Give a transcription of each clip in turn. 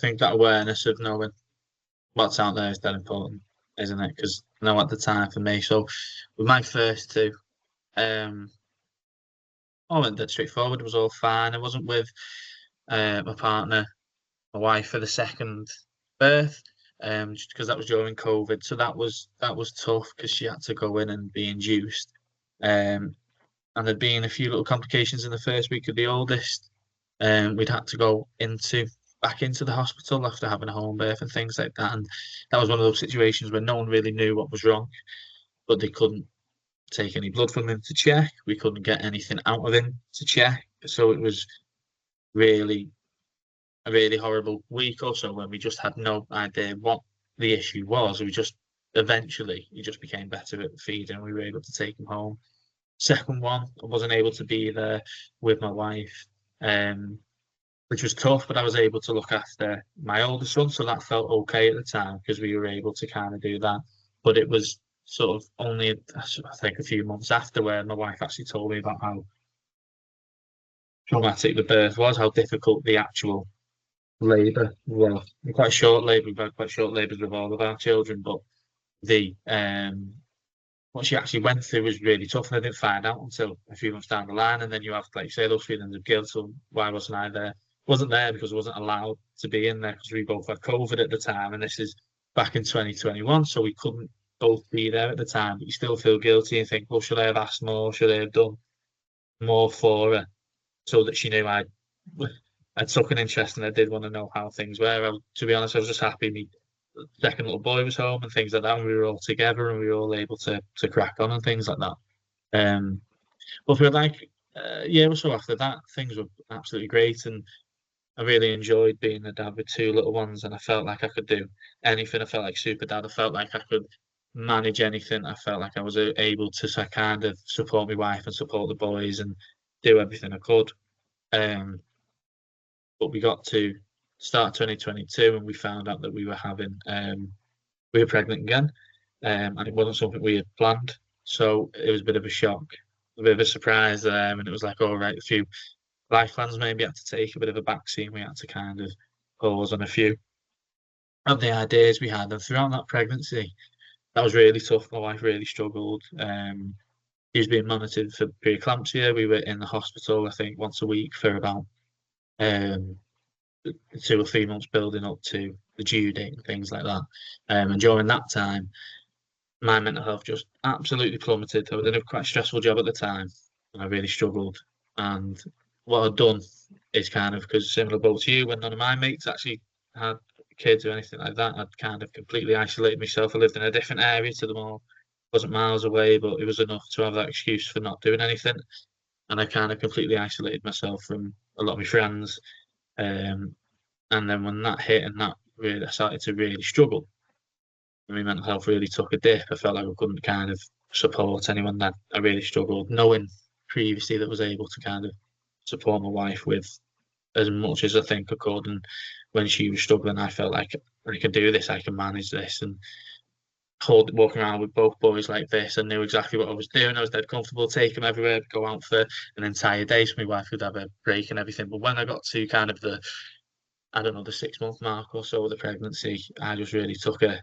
think that awareness of knowing what's out there is that important, isn't it? Because no, at the time for me, so with my first two, um, I went dead straightforward. It was all fine. I wasn't with my partner, my wife for the second birth, just because that was during COVID. So that was tough because she had to go in and be induced. Um, and there'd been a few little complications in the first week of the oldest. We'd had to go back into the hospital after having a home birth and things like that. And that was one of those situations where no one really knew what was wrong, but they couldn't take any blood from him to check. We couldn't get anything out of him to check. So it was really a really horrible week or so when we just had no idea what the issue was. We just eventually he just became better at feeding and we were able to take him home. Second one, I wasn't able to be there with my wife, um, which was tough, but I was able to look after my older son, so that felt okay at the time because we were able to kind of do that. But it was sort of only, I think, a few months after where my wife actually told me about how traumatic the birth was, how difficult the actual labour was. Quite short labour, we've had quite short labours with all of our children, but the what she actually went through was really tough, and I didn't find out until a few months down the line. And then you have, like you say, those feelings of guilt. So why wasn't I there? Wasn't there because I wasn't allowed to be in there because we both had COVID at the time, and this is back in 2021, so we couldn't both be there at the time. But you still feel guilty and think, well, should I have asked more? Should I have done more for her so that she knew I took an interest and I did want to know how things were. To be honest, I was just happy my second little boy was home and things like that, and we were all together and we were all able to crack on and things like that. Um, but for like a year or so after that, things were absolutely great, and I really enjoyed being a dad with two little ones, and I felt like I could do anything. I felt like super dad. I felt like I could manage anything. I felt like I was able to kind of support my wife and support the boys and do everything I could. Um, but we got to start 2022 and we found out that we were pregnant again, and it wasn't something we had planned. So it was a bit of a shock, a bit of a surprise, and it was like, all right, a few life plans maybe had to take a bit of a backseat. We had to kind of pause on a few of the ideas we had, and throughout that pregnancy, that was really tough. My wife really struggled. She was being monitored for preeclampsia. We were in the hospital, I think, once a week for about um, 2 or 3 months building up to the due date and things like that. And during that time, my mental health just absolutely plummeted. I was in a quite stressful job at the time, and I really struggled. And what I'd done is kind of, because similar boat to you, when none of my mates actually had kids or anything like that, I'd kind of completely isolated myself. I lived in a different area to them all. Wasn't miles away, but it was enough to have that excuse for not doing anything. And I kind of completely isolated myself from a lot of my friends. Um, and then when that hit and that really, I started to really struggle. My mental health really took a dip. I felt like I couldn't kind of support anyone that I really struggled, knowing previously that I was able to kind of support my wife with as much as I think I could. And when she was struggling, I felt like I can do this, I can manage this. And walking around with both boys like this, I knew exactly what I was doing. I was dead comfortable, take them everywhere, go out for an entire day. So my wife would have a break and everything. But when I got to kind of I don't know, the 6 month mark or so of the pregnancy, I just really took a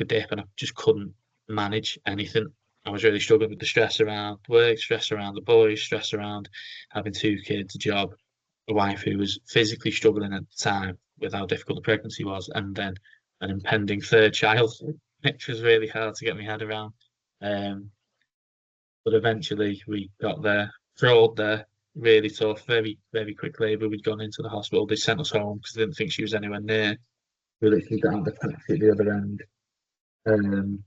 dip and I just couldn't manage anything. I was really struggling with the stress around work, stress around the boys, stress around having two kids, a job, a wife who was physically struggling at the time with how difficult the pregnancy was, and then an impending third child, which was really hard to get my head around. Um, but eventually we got there, crawled there, really tough, very, very quick labour. We'd gone into the hospital. They sent us home because they didn't think she was anywhere near. We literally got out the taxi at the other end. Um,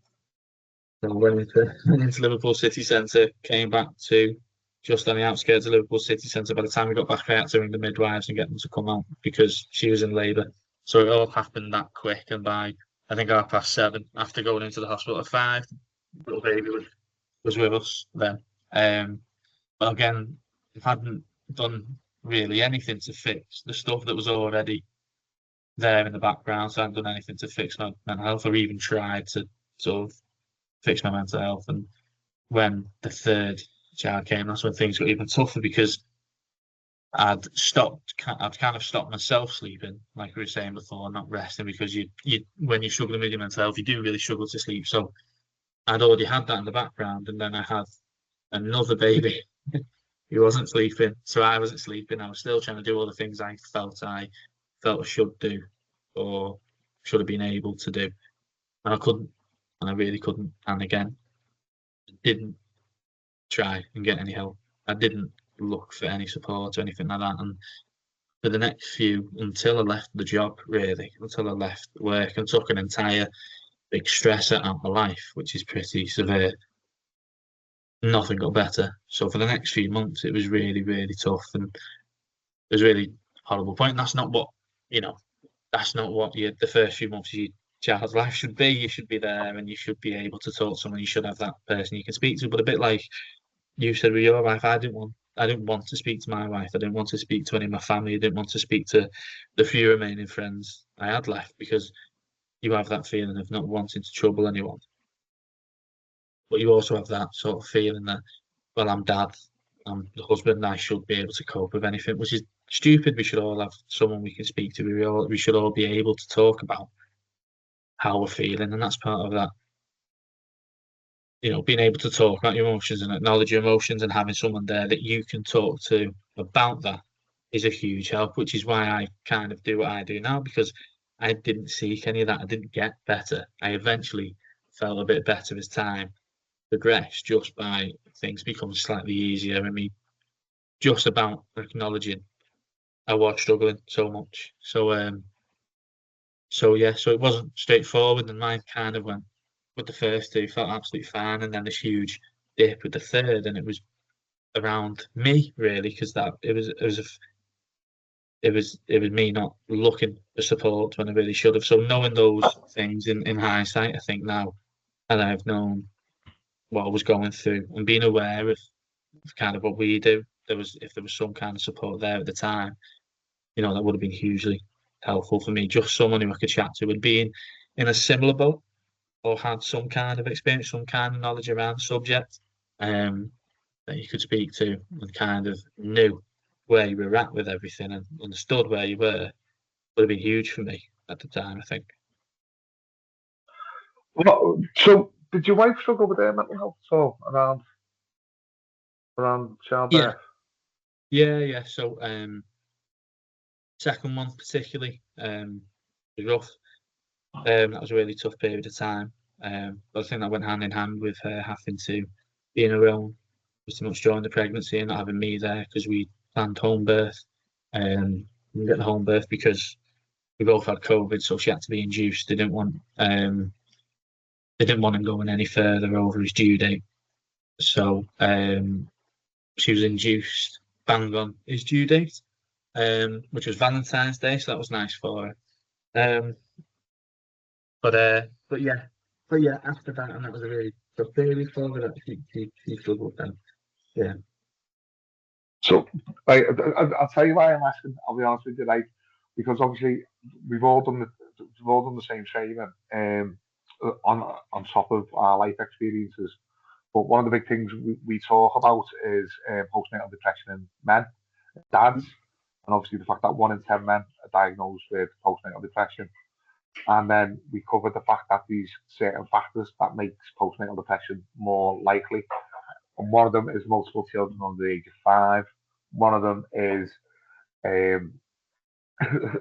so went into Liverpool city centre, came back to just on the outskirts of Liverpool city centre. By the time we got back, I had to ring the midwives and get them to come out because she was in labour. So it all happened that quick. And by, I think, 7:30, after going into the hospital at 5, the little baby was with us then. But again, I hadn't done really anything to fix the stuff that was already there in the background. So I hadn't done anything to fix my mental health or even tried to sort of fix my mental health. And when the third child came, that's when things got even tougher because I'd kind of stopped myself sleeping, like we were saying before, not resting because when you're struggling with your mental health, you do really struggle to sleep. So I'd already had that in the background, and then I had another baby who wasn't sleeping, so I wasn't sleeping. I was still trying to do all the things I felt I should do or should have been able to do, and I couldn't, and I really couldn't. And again, didn't try and get any help. I didn't look for any support or anything like that. And for the next few, until I left the job, really, until I left work and took an entire big stressor out of my life, which is pretty severe, nothing got better. So for the next few months, it was really, really tough and it was really horrible point. And that's not what, you know, that's not what the first few months of your child's life should be. You should be there and you should be able to talk to someone. You should have that person you can speak to. But a bit like you said with your wife, I didn't want to speak to my wife. I didn't want to speak to any of my family. I didn't want to speak to the few remaining friends I had left because you have that feeling of not wanting to trouble anyone. But you also have that sort of feeling that, well, I'm dad, I'm the husband, I should be able to cope with anything, which is stupid. We should all have someone we can speak to. We should all be able to talk about how we're feeling, and that's part of that. Being able to talk about your emotions and acknowledge your emotions and having someone there that you can talk to about that is a huge help, which is why I kind of do what I do now because I didn't seek any of that. I didn't get better. I eventually felt a bit better as time progressed just by things becoming slightly easier. I mean, just about acknowledging I was struggling so much. So yeah, so it wasn't straightforward, and mine kind of went with the first two, felt absolutely fine, and then this huge dip with the third, and it was around me really, because that it was me not looking for support when I really should have. So knowing those things in hindsight, I think now, and I've known what I was going through and being aware of kind of what we do, if there was some kind of support there at the time, that would have been hugely helpful for me. Just someone who I could chat to and being in a similar boat or had some kind of experience, some kind of knowledge around the subject, um, that you could speak to and kind of knew where you were at with everything and understood where you were would have been huge for me at the time, I think. Well, so did your wife struggle with their mental health at all around Yeah, childbirth? yeah, yeah. So second one particularly was rough. That was a really tough period of time. But I think that went hand in hand with her having to be in her own pretty much during the pregnancy and not having me there because we planned home birth. We didn't get the home birth because we both had COVID, so she had to be induced. They didn't want him going any further over his due date. So she was induced bang on his due date, which was Valentine's Day, so that was nice for her. But yeah, after that, and that was a really tough period for her. That she struggled then. Yeah, So I'll tell you why I'm asking. I'll be honest with you, like because obviously we've all done the same training on top of our life experiences. But one of the big things we talk about is postnatal depression in men, dads, and obviously the fact that 1 in 10 men are diagnosed with postnatal depression. And then we covered the fact that these certain factors that makes postnatal depression more likely. And one of them is multiple children under the age of 5. One of them is um,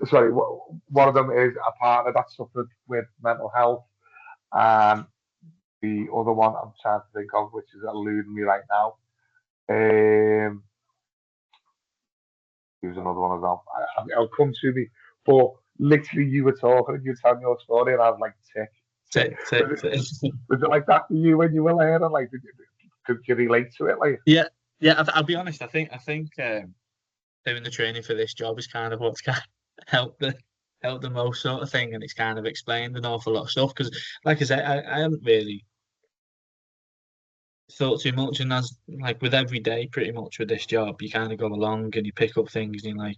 sorry, one of them is a partner that suffered with mental health, and the other one I'm trying to think of, which is eluding me right now. Here's another one as well. I'll come to me, but literally you were talking and you were telling your story, and I was like, tick, tick. tick, tick, tick. Was it like that for you when you were learning? Like, could you relate to it? Like, Yeah, yeah. I'll be honest. I think doing the training for this job is kind of what's kind of helped the most sort of thing, and it's kind of explained an awful lot of stuff because, like I said, I haven't really thought too much, and as like with every day, pretty much with this job, you kind of go along and you pick up things, and you're like,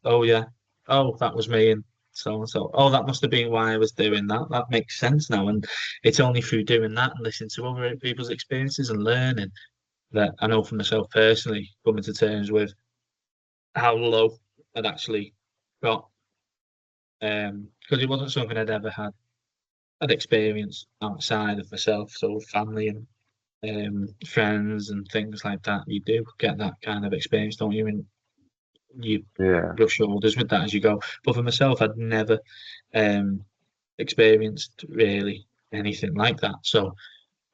oh yeah, oh that was me, and so. Oh, that must have been why I was doing that. That makes sense now, and it's only through doing that and listening to other people's experiences and learning that I know for myself personally, coming to terms with how low I'd actually got, because it wasn't something I'd ever had experience outside of myself. So with family and friends and things like that, you do get that kind of experience, don't you? And you Yeah. brush shoulders with that as you go. But for myself, I'd never um, experienced really anything like that. So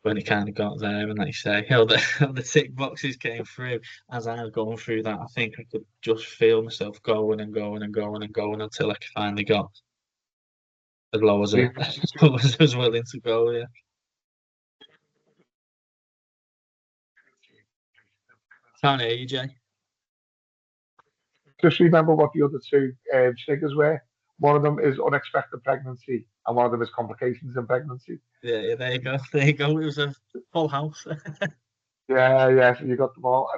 when it kind of got there, and like you say, all the tick boxes came through as I was going through that, I think I could just feel myself going and going and going and going until I finally got as low as I I, mean, as low as I was willing to go. Yeah, can't hear you, Jay. just remember what the other two triggers were. One of them is unexpected pregnancy, and one of them is complications in pregnancy. Yeah, yeah, there you go. There you go. It was a full house. Yeah, yeah. So you got them all.